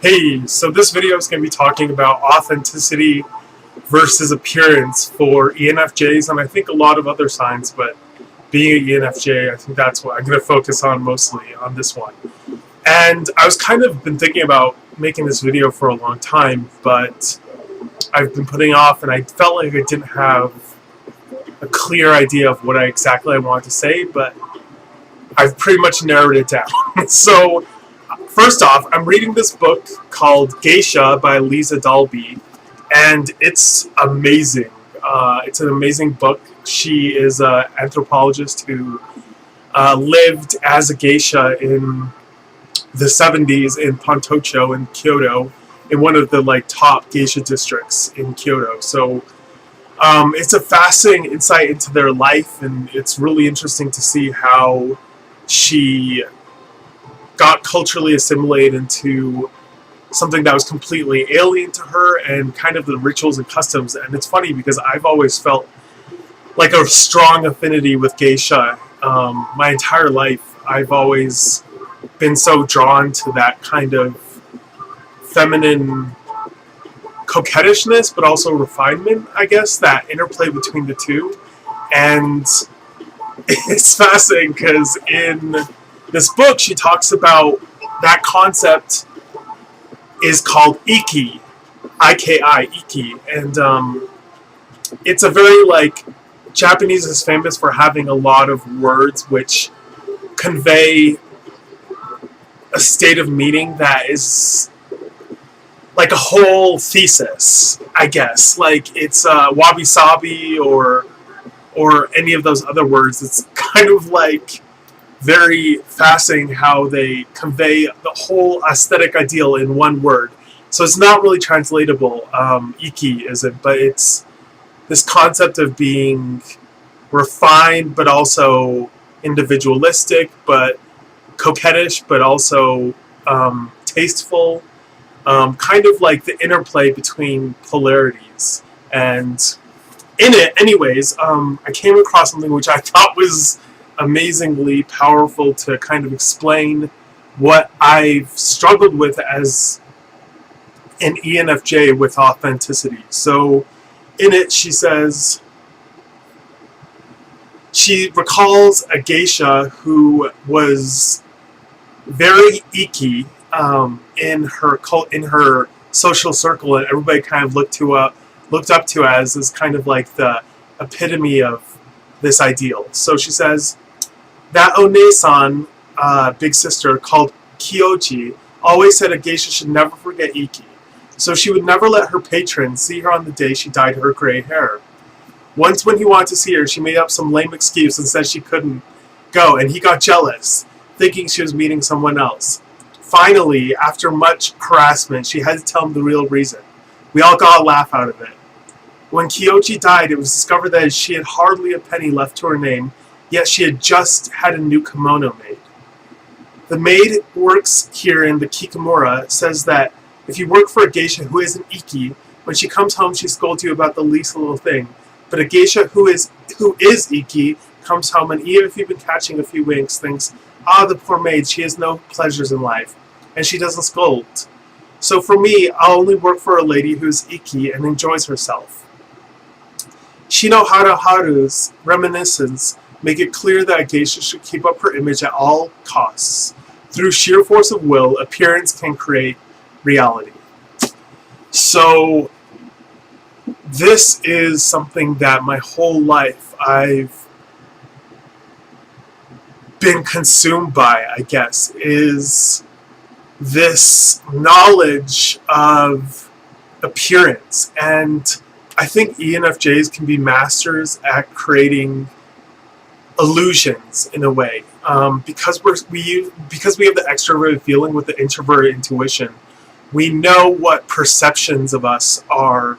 Hey, so this video is going to be talking about authenticity versus appearance for ENFJs and I think a lot of other signs, but being an ENFJ, I think that's what I'm going to focus on mostly on this one. And I was kind of been thinking about making this video for a long time, but I've been putting off and I felt like I didn't have a clear idea of what exactly I wanted to say, but I've pretty much narrowed it down. So first off, I'm reading this book called Geisha by Lisa Dalby, and it's amazing. It's an amazing book. She is an anthropologist who lived as a geisha in the 70s in Pontocho in Kyoto, in one of the top geisha districts in Kyoto. So it's a fascinating insight into their life, and it's really interesting to see how she got culturally assimilated into something that was completely alien to her and kind of the rituals and customs. And it's funny because I've always felt like a strong affinity with geisha my entire life. I've always been so drawn to that kind of feminine coquettishness, but also refinement, I guess, that interplay between the two. And it's fascinating because in this book she talks about that concept is called Iki, I-K-I, Iki, and it's a very Japanese is famous for having a lot of words which convey a state of meaning that is like a whole thesis, I guess. Like it's wabi-sabi or any of those other words. It's kind of very fascinating how they convey the whole aesthetic ideal in one word. So it's not really translatable, Iki isn't, but it's this concept of being refined but also individualistic, but coquettish, but also tasteful, kind of like the interplay between polarities. And in it, anyways, I came across something which I thought was amazingly powerful to kind of explain what I've struggled with as an ENFJ with authenticity. So in it, she says she recalls a geisha who was very icky in her social circle, and everybody kind of looked up to as this kind of like the epitome of this ideal. So she says that One-san, big sister, called Kyoji, always said a geisha should never forget Iki. So she would never let her patron see her on the day she dyed her gray hair. Once when he wanted to see her, she made up some lame excuse and said she couldn't go, and he got jealous, thinking she was meeting someone else. Finally, after much harassment, she had to tell him the real reason. We all got a laugh out of it. When Kyoji died, it was discovered that she had hardly a penny left to her name, yet she had just had a new kimono made. The maid who works here in the Kikamura says that if you work for a geisha who is an Iki, when she comes home she scolds you about the least little thing. But a geisha who is Iki comes home, and even if you've been catching a few winks, thinks, ah, the poor maid, she has no pleasures in life, and she doesn't scold. So for me, I'll only work for a lady who's Iki and enjoys herself. Shinohara Haru's reminiscence make it clear that a geisha should keep up her image at all costs. Through sheer force of will, appearance can create reality. So this is something that my whole life I've been consumed by, I guess, is this knowledge of appearance. And I think ENFJs can be masters at creating illusions in a way, because we have the extroverted feeling with the introverted intuition. We know what perceptions of us are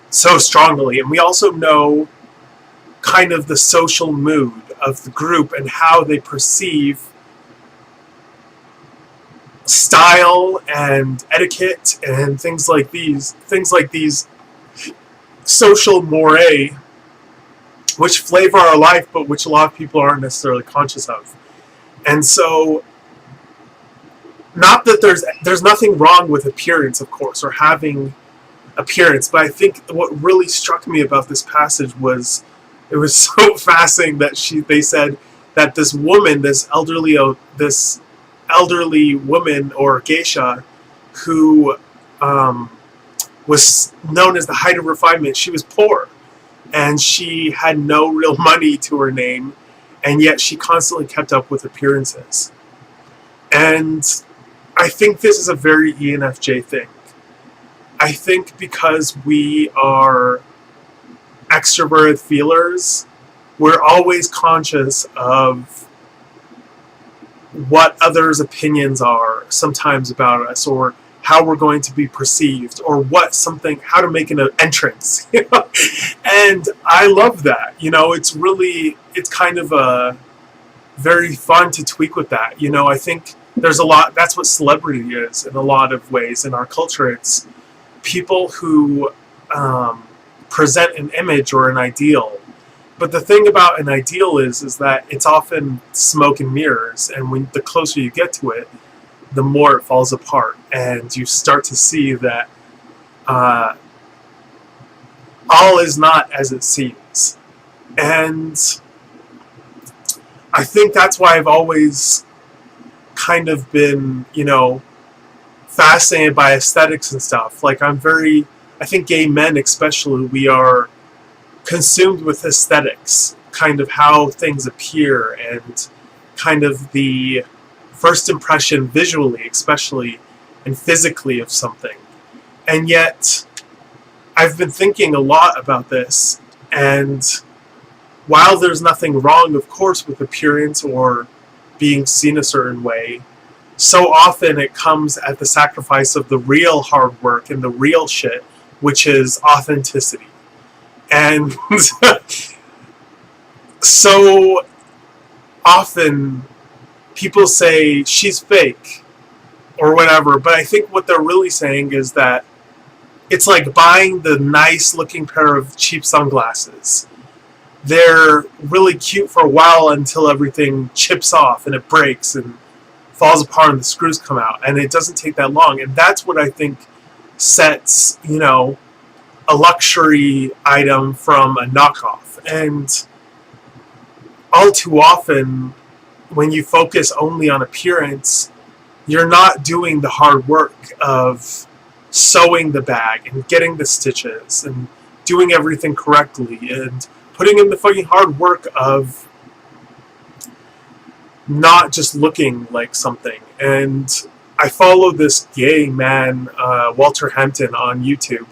so strongly, and we also know kind of the social mood of the group and how they perceive style and etiquette and things like these social mores which flavor our life, but which a lot of people aren't necessarily conscious of. And so not that there's nothing wrong with appearance, of course, or having appearance, but I think what really struck me about this passage was it was so fascinating that they said that this woman, this elderly woman or geisha, who was known as the height of refinement, she was poor and she had no real money to her name, and yet she constantly kept up with appearances. And I think this is a very ENFJ thing. I think because we are extroverted feelers, we're always conscious of what others' opinions are sometimes about us, or how we're going to be perceived, or how to make an entrance. And I love that. It's kind of very fun to tweak with that. I think there's a lot, that's what celebrity is in a lot of ways in our culture. It's people who present an image or an ideal. But the thing about an ideal is that it's often smoke and mirrors, and the closer you get to it, the more it falls apart, and you start to see that all is not as it seems. And I think that's why I've always kind of been, fascinated by aesthetics and stuff. Like I think gay men especially, we are consumed with aesthetics, kind of how things appear, and kind of the first impression visually, especially, and physically of something. And yet, I've been thinking a lot about this, and while there's nothing wrong, of course, with appearance or being seen a certain way, so often it comes at the sacrifice of the real hard work and the real shit, which is authenticity. And so often people say she's fake or whatever, but I think what they're really saying is that it's like buying the nice looking pair of cheap sunglasses. They're really cute for a while until everything chips off and it breaks and falls apart and the screws come out, and it doesn't take that long. And that's what I think sets, a luxury item from a knockoff. And all too often, when you focus only on appearance, you're not doing the hard work of sewing the bag and getting the stitches and doing everything correctly and putting in the fucking hard work of not just looking like something. And I follow this gay man, Walter Hampton, on YouTube,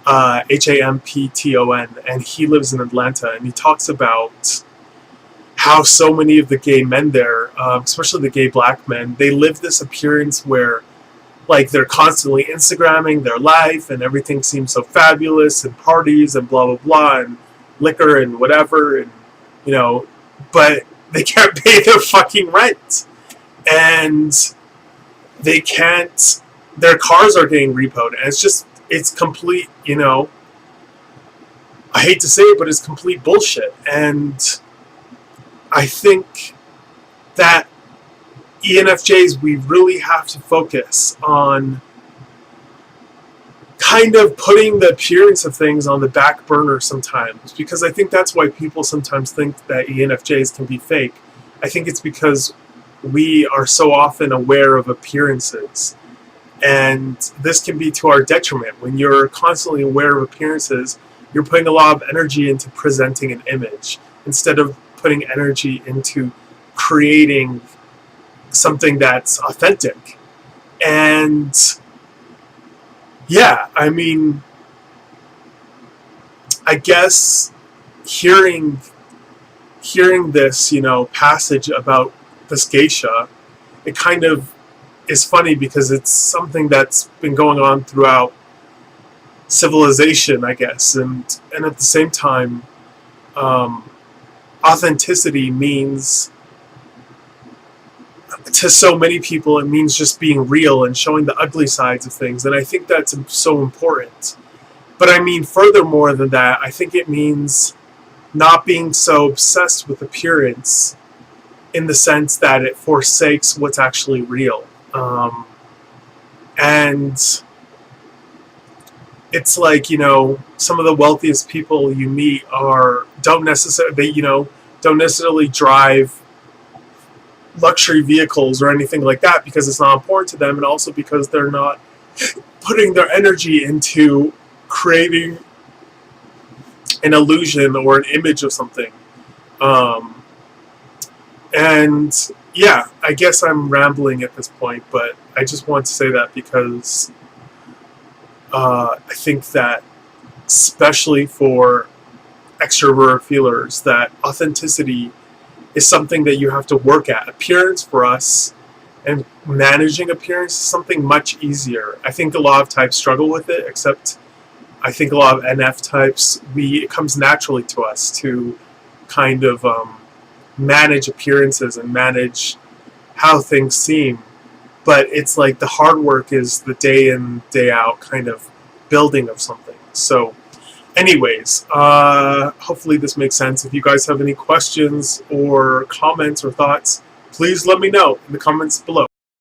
Hampton, and he lives in Atlanta, and he talks about how so many of the gay men there, especially the gay black men, they live this appearance where like they're constantly Instagramming their life and everything seems so fabulous, and parties and blah blah blah and liquor and whatever, and but they can't pay their fucking rent, and they can't, their cars are getting repoed, and it's complete, I hate to say it, but it's complete bullshit. And I think that ENFJs, we really have to focus on kind of putting the appearance of things on the back burner sometimes, because I think that's why people sometimes think that ENFJs can be fake. I think it's because we are so often aware of appearances, and this can be to our detriment. When you're constantly aware of appearances, you're putting a lot of energy into presenting an image instead of putting energy into creating something that's authentic. And yeah, I mean, I guess hearing this, passage about this geisha, it kind of is funny because it's something that's been going on throughout civilization, I guess, and at the same time, authenticity means, to so many people, it means just being real and showing the ugly sides of things, and I think that's so important. But I mean, furthermore than that, I think it means not being so obsessed with appearance in the sense that it forsakes what's actually real. And it's like, you know, some of the wealthiest people you meet don't necessarily drive luxury vehicles or anything like that, because it's not important to them, and also because they're not putting their energy into creating an illusion or an image of something. And yeah, I guess I'm rambling at this point, but I just want to say that because I think that, especially for extrovert feelers, that authenticity is something that you have to work at. Appearance for us and managing appearance is something much easier. I think a lot of types struggle with it, except I think a lot of NF types, it comes naturally to us to kind of manage appearances and manage how things seem. But it's like the hard work is the day in, day out kind of building of something. So anyways, hopefully this makes sense. If you guys have any questions or comments or thoughts, please let me know in the comments below.